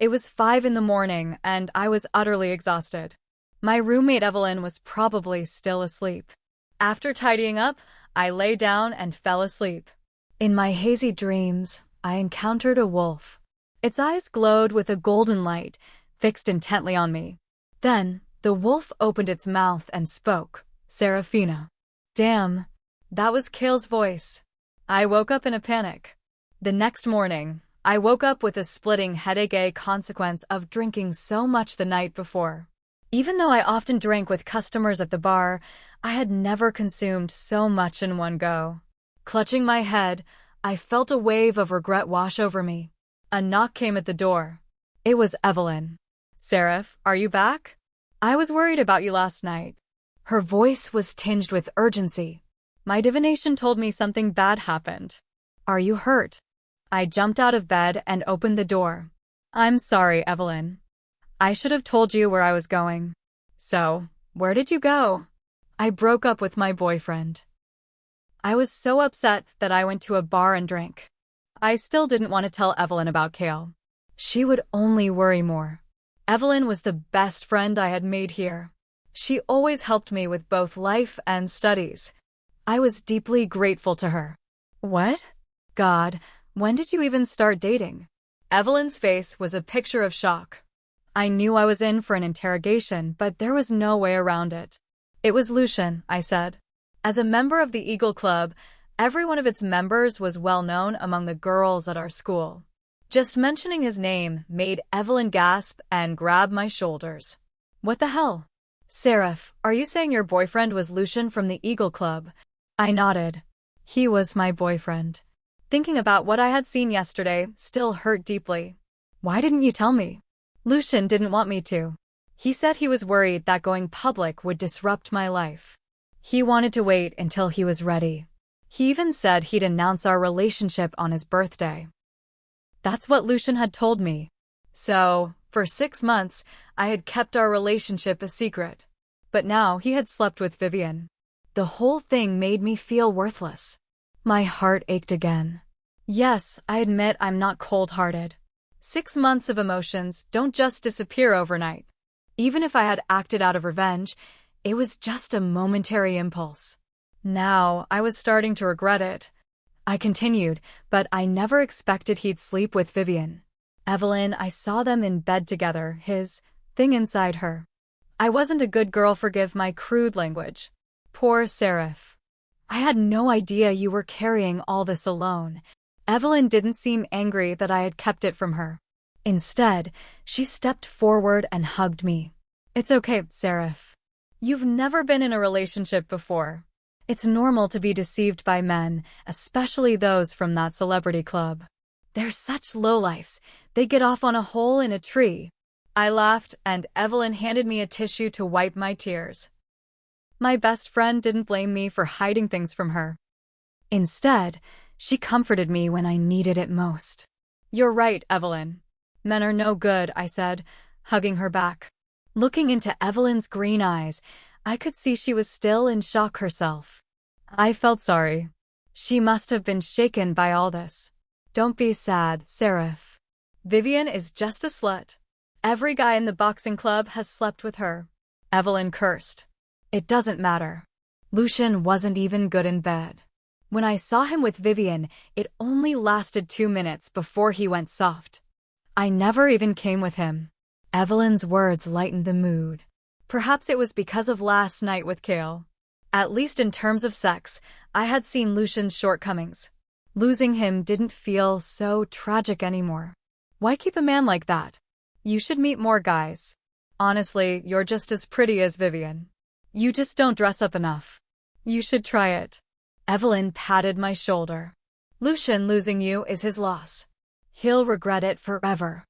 It was 5 in the morning, and I was utterly exhausted. My roommate Evelyn was probably still asleep. After tidying up, I lay down and fell asleep. In my hazy dreams, I encountered a wolf. Its eyes glowed with a golden light, fixed intently on me. Then, the wolf opened its mouth and spoke. Serafina. Damn. That was Kael's voice. I woke up in a panic. The next morning, I woke up with a splitting headache, a consequence of drinking so much the night before. Even though I often drank with customers at the bar, I had never consumed so much in one go. Clutching my head, I felt a wave of regret wash over me. A knock came at the door. It was Evelyn. Seraph, are you back? I was worried about you last night. Her voice was tinged with urgency. My divination told me something bad happened. Are you hurt? I jumped out of bed and opened the door. I'm sorry, Evelyn. I should have told you where I was going. So, where did you go? I broke up with my boyfriend. I was so upset that I went to a bar and drank. I still didn't want to tell Evelyn about Kael. She would only worry more. Evelyn was the best friend I had made here. She always helped me with both life and studies. I was deeply grateful to her. What? God, when did you even start dating? Evelyn's face was a picture of shock. I knew I was in for an interrogation, but there was no way around it. It was Lucian, I said. As a member of the Eagle Club, every one of its members was well known among the girls at our school. Just mentioning his name made Evelyn gasp and grab my shoulders. What the hell? Seraph, are you saying your boyfriend was Lucian from the Eagle Club? I nodded. He was my boyfriend. Thinking about what I had seen yesterday still hurt deeply. Why didn't you tell me? Lucian didn't want me to. He said he was worried that going public would disrupt my life. He wanted to wait until he was ready. He even said he'd announce our relationship on his birthday. That's what Lucian had told me. So, for 6 months, I had kept our relationship a secret. But now he had slept with Vivian. The whole thing made me feel worthless. My heart ached again. Yes, I admit I'm not cold-hearted. 6 months of emotions don't just disappear overnight. Even if I had acted out of revenge, it was just a momentary impulse. Now, I was starting to regret it. I continued, but I never expected he'd sleep with Vivian. Evelyn, I saw them in bed together, his thing inside her. I wasn't a good girl, forgive my crude language. Poor Seraph. I had no idea you were carrying all this alone. Evelyn didn't seem angry that I had kept it from her. Instead, she stepped forward and hugged me. It's okay, Seraph. You've never been in a relationship before. It's normal to be deceived by men, especially those from that celebrity club. They're such lowlifes. They get off on a hole in a tree. I laughed, and Evelyn handed me a tissue to wipe my tears. My best friend didn't blame me for hiding things from her. Instead, she comforted me when I needed it most. You're right, Evelyn. Men are no good, I said, hugging her back. Looking into Evelyn's green eyes, I could see she was still in shock herself. I felt sorry. She must have been shaken by all this. Don't be sad, Seraph. Vivian is just a slut. Every guy in the boxing club has slept with her. Evelyn cursed. It doesn't matter. Lucian wasn't even good in bed. When I saw him with Vivian, it only lasted 2 minutes before he went soft. I never even came with him. Evelyn's words lightened the mood. Perhaps it was because of last night with Kael. At least in terms of sex, I had seen Lucian's shortcomings. Losing him didn't feel so tragic anymore. Why keep a man like that? You should meet more guys. Honestly, you're just as pretty as Vivian. You just don't dress up enough. You should try it. Evelyn patted my shoulder. Lucian losing you is his loss. He'll regret it forever.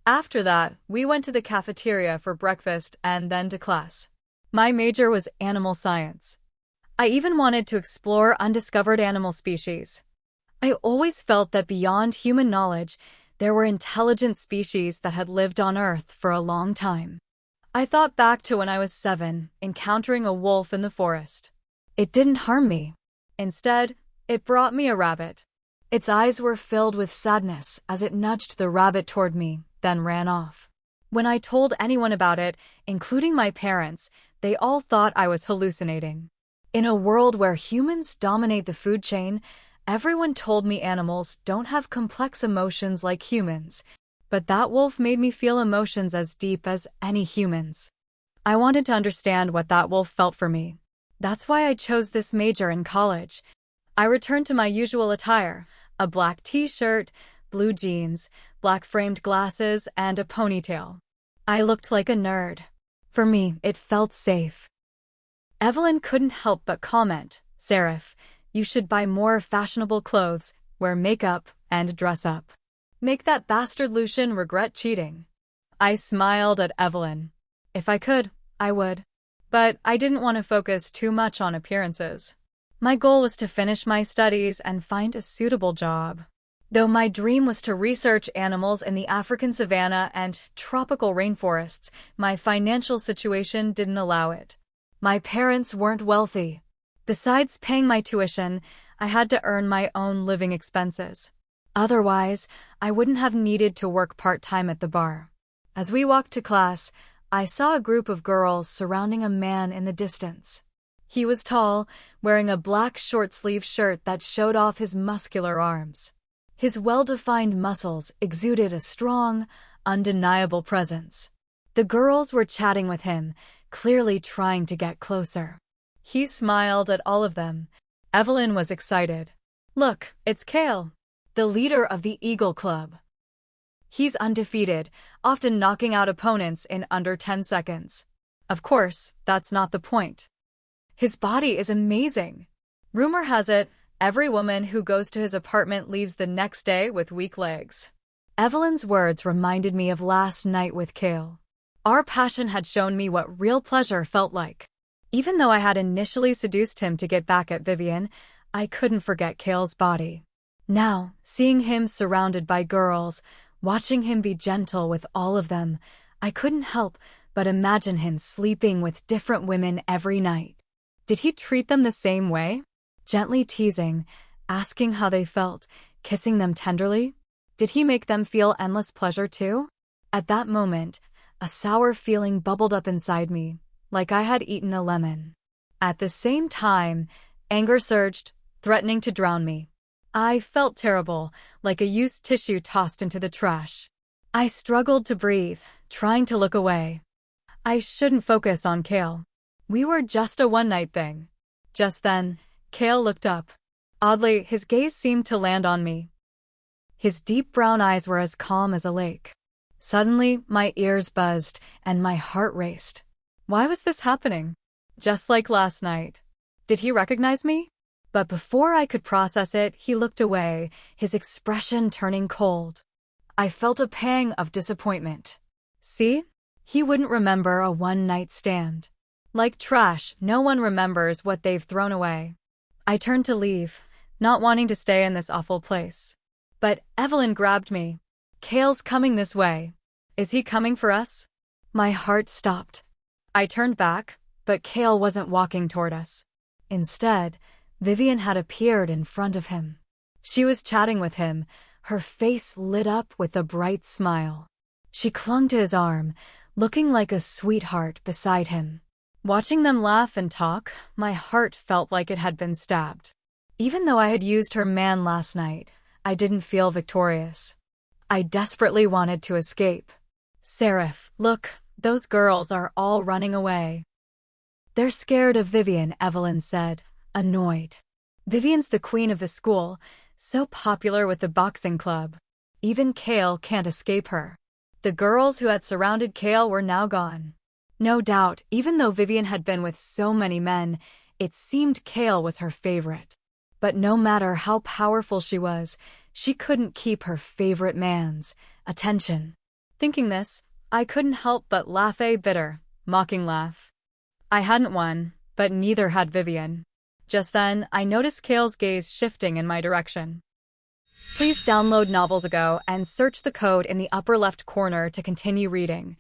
After that, we went to the cafeteria for breakfast and then to class. My major was animal science. I even wanted to explore undiscovered animal species. I always felt that beyond human knowledge, there were intelligent species that had lived on Earth for a long time. I thought back to when I was 7, encountering a wolf in the forest. It didn't harm me. Instead, it brought me a rabbit. Its eyes were filled with sadness as it nudged the rabbit toward me, then ran off. When I told anyone about it, including my parents, they all thought I was hallucinating. In a world where humans dominate the food chain, everyone told me animals don't have complex emotions like humans, but that wolf made me feel emotions as deep as any humans. I wanted to understand what that wolf felt for me. That's why I chose this major in college. I returned to my usual attire, a black t-shirt, blue jeans, black framed glasses, and a ponytail. I looked like a nerd. For me, it felt safe. Evelyn couldn't help but comment, "Seraph, you should buy more fashionable clothes, wear makeup, and dress up. Make that bastard Lucian regret cheating." I smiled at Evelyn. If I could, I would. But I didn't want to focus too much on appearances. My goal was to finish my studies and find a suitable job. Though my dream was to research animals in the African savanna and tropical rainforests, my financial situation didn't allow it. My parents weren't wealthy. Besides paying my tuition, I had to earn my own living expenses. Otherwise, I wouldn't have needed to work part-time at the bar. As we walked to class, I saw a group of girls surrounding a man in the distance. He was tall, wearing a black short-sleeved shirt that showed off his muscular arms. His well-defined muscles exuded a strong, undeniable presence. The girls were chatting with him, clearly trying to get closer. He smiled at all of them. Evelyn was excited. "Look, it's Kael, the leader of the Eagle Club. He's undefeated, often knocking out opponents in under 10 seconds. Of course, that's not the point. His body is amazing. Rumor has it, every woman who goes to his apartment leaves the next day with weak legs." Evelyn's words reminded me of last night with Kael. Our passion had shown me what real pleasure felt like. Even though I had initially seduced him to get back at Vivian, I couldn't forget Kael's body. Now, seeing him surrounded by girls, watching him be gentle with all of them, I couldn't help but imagine him sleeping with different women every night. Did he treat them the same way? Gently teasing, asking how they felt, kissing them tenderly? Did he make them feel endless pleasure too? At that moment, a sour feeling bubbled up inside me, like I had eaten a lemon. At the same time, anger surged, threatening to drown me. I felt terrible, like a used tissue tossed into the trash. I struggled to breathe, trying to look away. I shouldn't focus on Kael. We were just a one-night thing. Just then, Kael looked up. Oddly, his gaze seemed to land on me. His deep brown eyes were as calm as a lake. Suddenly, my ears buzzed and my heart raced. Why was this happening? Just like last night. Did he recognize me? But before I could process it, he looked away, his expression turning cold. I felt a pang of disappointment. See? He wouldn't remember a one-night stand. Like trash, no one remembers what they've thrown away. I turned to leave, not wanting to stay in this awful place. But Evelyn grabbed me. "Kael's coming this way. Is he coming for us?" My heart stopped. I turned back, but Kael wasn't walking toward us. Instead, Vivian had appeared in front of him. She was chatting with him, her face lit up with a bright smile. She clung to his arm, looking like a sweetheart beside him. Watching them laugh and talk, my heart felt like it had been stabbed. Even though I had used her man last night, I didn't feel victorious. I desperately wanted to escape. "Seraph, look, those girls are all running away." "They're scared of Vivian," Evelyn said, annoyed. "Vivian's the queen of the school, so popular with the boxing club. Even Kael can't escape her." The girls who had surrounded Kael were now gone. No doubt, even though Vivian had been with so many men, it seemed Kael was her favorite. But no matter how powerful she was, she couldn't keep her favorite man's attention. Thinking this, I couldn't help but laugh a bitter, mocking laugh. I hadn't won, but neither had Vivian. Just then, I noticed Kael's gaze shifting in my direction. Please download Novels Ago and search the code in the upper left corner to continue reading.